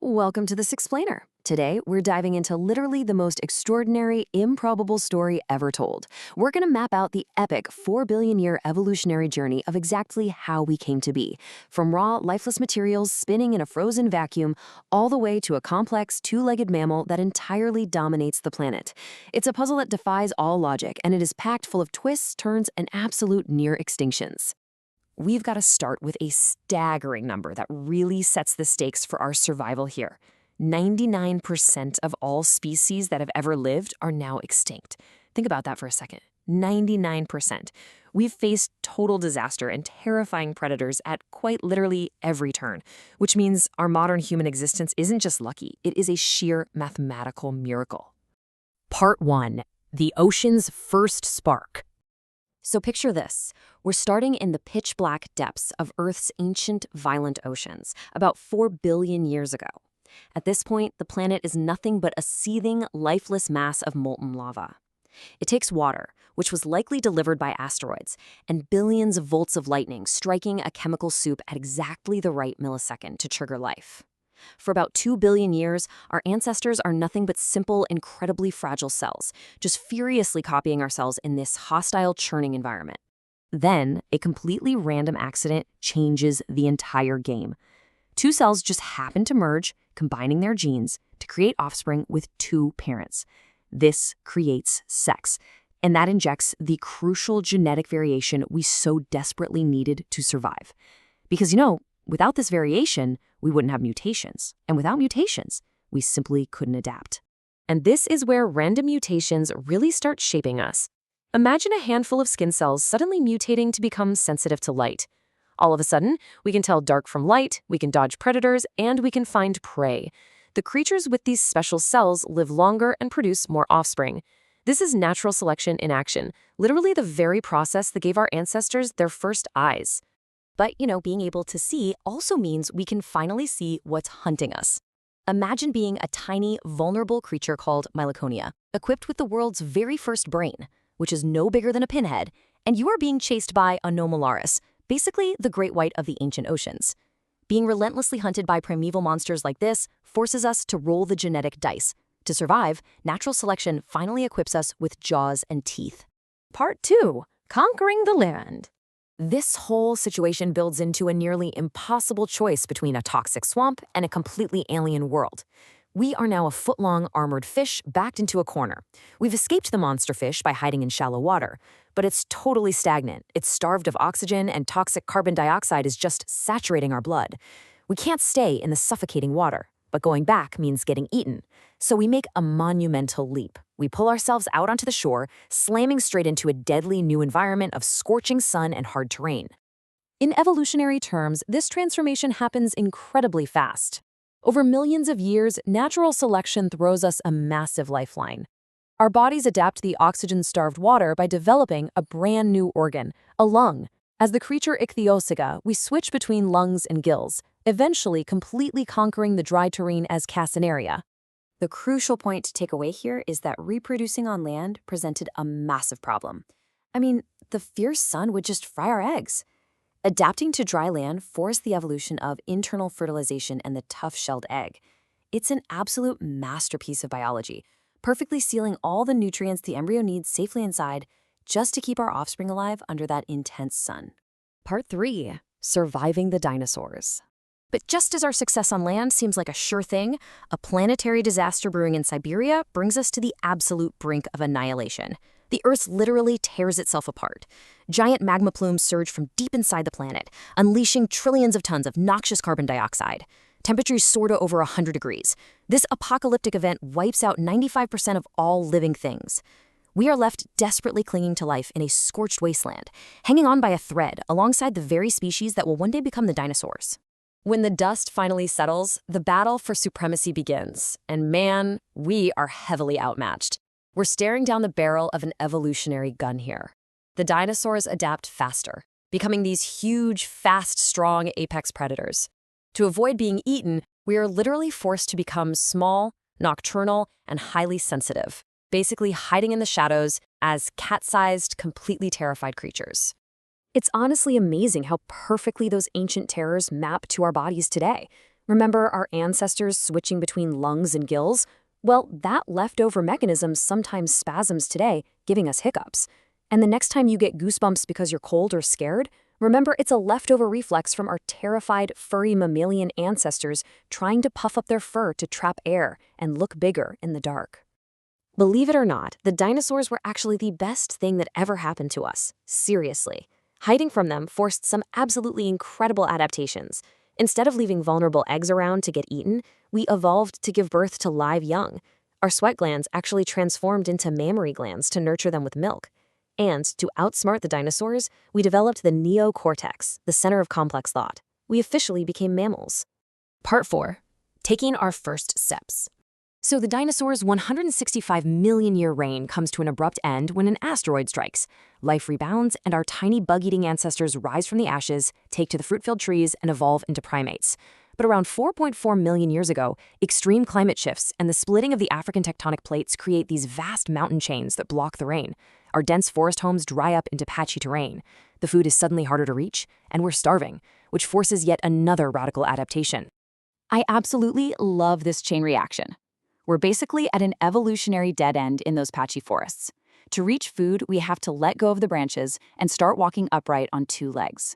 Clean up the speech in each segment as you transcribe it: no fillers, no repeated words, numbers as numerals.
Welcome to this explainer. Today, we're diving into literally the most extraordinary, improbable story ever told. We're going to map out the epic 4 billion year evolutionary journey of exactly how we came to be, from raw, lifeless materials spinning in a frozen vacuum, all the way to a complex, two-legged mammal that entirely dominates the planet. It's a puzzle that defies all logic, and it is packed full of twists, turns, and absolute near extinctions. We've got to start with a staggering number that really sets the stakes for our survival here. 99% of all species that have ever lived are now extinct. Think about that for a second. 99%. We've faced total disaster and terrifying predators at quite literally every turn, which means our modern human existence isn't just lucky, it is a sheer mathematical miracle. Part 1. The ocean's first spark. So picture this. We're starting in the pitch-black depths of Earth's ancient, violent oceans, about 4 billion years ago. At this point, the planet is nothing but a seething, lifeless mass of molten lava. It takes water, which was likely delivered by asteroids, and billions of volts of lightning striking a chemical soup at exactly the right millisecond to trigger life. For about 2 billion years, our ancestors are nothing but simple, incredibly fragile cells, just furiously copying ourselves in this hostile, churning environment. Then, a completely random accident changes the entire game. Two cells just happen to merge, combining their genes to create offspring with two parents. This creates sex, and that injects the crucial genetic variation we so desperately needed to survive. Because, without this variation, we wouldn't have mutations. And without mutations, we simply couldn't adapt. And this is where random mutations really start shaping us. Imagine a handful of skin cells suddenly mutating to become sensitive to light. All of a sudden, we can tell dark from light, we can dodge predators, and we can find prey. The creatures with these special cells live longer and produce more offspring. This is natural selection in action, literally the very process that gave our ancestors their first eyes. But, being able to see also means we can finally see what's hunting us. Imagine being a tiny, vulnerable creature called Meiloconia, equipped with the world's very first brain, which is no bigger than a pinhead, and you are being chased by Anomalaris, basically the great white of the ancient oceans. Being relentlessly hunted by primeval monsters like this forces us to roll the genetic dice. To survive, natural selection finally equips us with jaws and teeth. Part 2. Conquering the land. This whole situation builds into a nearly impossible choice between a toxic swamp and a completely alien world. We are now a foot-long armored fish backed into a corner. We've escaped the monster fish by hiding in shallow water, but it's totally stagnant. It's starved of oxygen, and toxic carbon dioxide is just saturating our blood. We can't stay in the suffocating water, but going back means getting eaten. So we make a monumental leap. We pull ourselves out onto the shore, slamming straight into a deadly new environment of scorching sun and hard terrain. In evolutionary terms, this transformation happens incredibly fast. Over millions of years, natural selection throws us a massive lifeline. Our bodies adapt the oxygen-starved water by developing a brand new organ, a lung. As the creature Ichthyosiga, we switch between lungs and gills, eventually completely conquering the dry terrain as Casenaria. The crucial point to take away here is that reproducing on land presented a massive problem. The fierce sun would just fry our eggs. Adapting to dry land forced the evolution of internal fertilization and the tough-shelled egg. It's an absolute masterpiece of biology, perfectly sealing all the nutrients the embryo needs safely inside just to keep our offspring alive under that intense sun. Part 3. Surviving the dinosaurs. But just as our success on land seems like a sure thing, a planetary disaster brewing in Siberia brings us to the absolute brink of annihilation. The Earth literally tears itself apart. Giant magma plumes surge from deep inside the planet, unleashing trillions of tons of noxious carbon dioxide. Temperatures soar to over 100 degrees. This apocalyptic event wipes out 95% of all living things. We are left desperately clinging to life in a scorched wasteland, hanging on by a thread alongside the very species that will one day become the dinosaurs. When the dust finally settles, the battle for supremacy begins, and man, we are heavily outmatched. We're staring down the barrel of an evolutionary gun here. The dinosaurs adapt faster, becoming these huge, fast, strong apex predators. To avoid being eaten, we are literally forced to become small, nocturnal, and highly sensitive, basically hiding in the shadows as cat-sized, completely terrified creatures. It's honestly amazing how perfectly those ancient terrors map to our bodies today. Remember our ancestors switching between lungs and gills? Well, that leftover mechanism sometimes spasms today, giving us hiccups. And the next time you get goosebumps because you're cold or scared, remember it's a leftover reflex from our terrified, furry mammalian ancestors trying to puff up their fur to trap air and look bigger in the dark. Believe it or not, the dinosaurs were actually the best thing that ever happened to us. Seriously. Hiding from them forced some absolutely incredible adaptations. Instead of leaving vulnerable eggs around to get eaten, we evolved to give birth to live young. Our sweat glands actually transformed into mammary glands to nurture them with milk. And to outsmart the dinosaurs, we developed the neocortex, the center of complex thought. We officially became mammals. Part 4. Taking our first steps. So the dinosaurs' 165 million year reign comes to an abrupt end when an asteroid strikes. Life rebounds, and our tiny bug-eating ancestors rise from the ashes, take to the fruit-filled trees, and evolve into primates. But around 4.4 million years ago, extreme climate shifts and the splitting of the African tectonic plates create these vast mountain chains that block the rain. Our dense forest homes dry up into patchy terrain. The food is suddenly harder to reach, and we're starving, which forces yet another radical adaptation. I absolutely love this chain reaction. We're basically at an evolutionary dead end in those patchy forests. To reach food, we have to let go of the branches and start walking upright on two legs.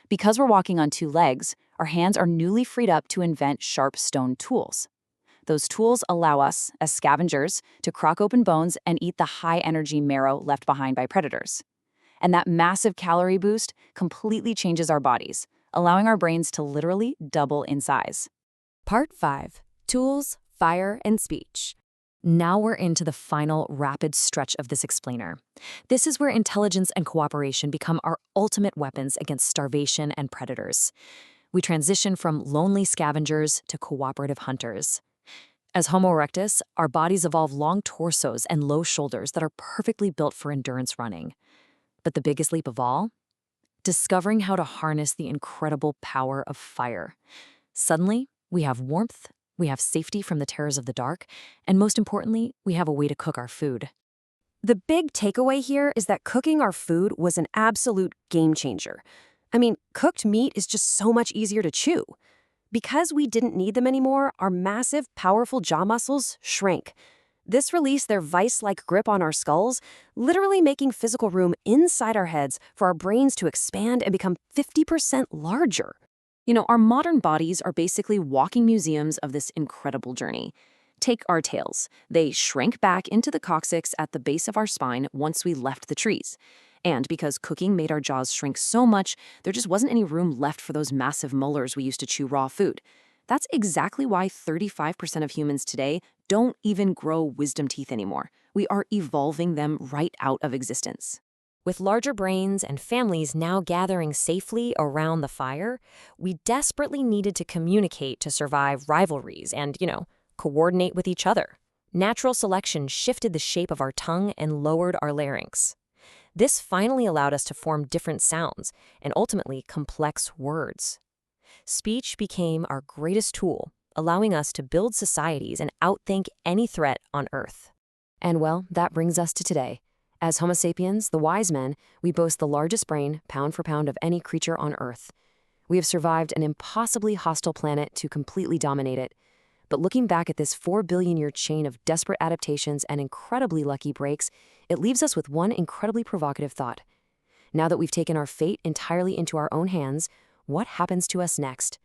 Because we're walking on two legs, our hands are newly freed up to invent sharp stone tools. Those tools allow us, as scavengers, to crack open bones and eat the high-energy marrow left behind by predators. And that massive calorie boost completely changes our bodies, allowing our brains to literally double in size. Part 5. Tools, Fire, and Speech. Now we're into the final rapid stretch of this explainer. This is where intelligence and cooperation become our ultimate weapons against starvation and predators. We transition from lonely scavengers to cooperative hunters. As Homo erectus, our bodies evolve long torsos and low shoulders that are perfectly built for endurance running. But the biggest leap of all? Discovering how to harness the incredible power of fire. Suddenly, we have warmth, we have safety from the terrors of the dark, and most importantly, we have a way to cook our food. The big takeaway here is that cooking our food was an absolute game changer. I mean, cooked meat is just so much easier to chew. Because we didn't need them anymore, our massive, powerful jaw muscles shrank. This released their vice-like grip on our skulls, literally making physical room inside our heads for our brains to expand and become 50% larger. You know, our modern bodies are basically walking museums of this incredible journey. Take our tails. They shrank back into the coccyx at the base of our spine once we left the trees. And because cooking made our jaws shrink so much, there just wasn't any room left for those massive molars we used to chew raw food. That's exactly why 35% of humans today don't even grow wisdom teeth anymore. We are evolving them right out of existence. With larger brains and families now gathering safely around the fire, we desperately needed to communicate to survive rivalries and, coordinate with each other. Natural selection shifted the shape of our tongue and lowered our larynx. This finally allowed us to form different sounds and ultimately complex words. Speech became our greatest tool, allowing us to build societies and outthink any threat on Earth. And well, that brings us to today. As Homo sapiens, the wise men, we boast the largest brain, pound for pound, of any creature on Earth. We have survived an impossibly hostile planet to completely dominate it. But looking back at this 4 billion year chain of desperate adaptations and incredibly lucky breaks, it leaves us with one incredibly provocative thought. Now that we've taken our fate entirely into our own hands, what happens to us next?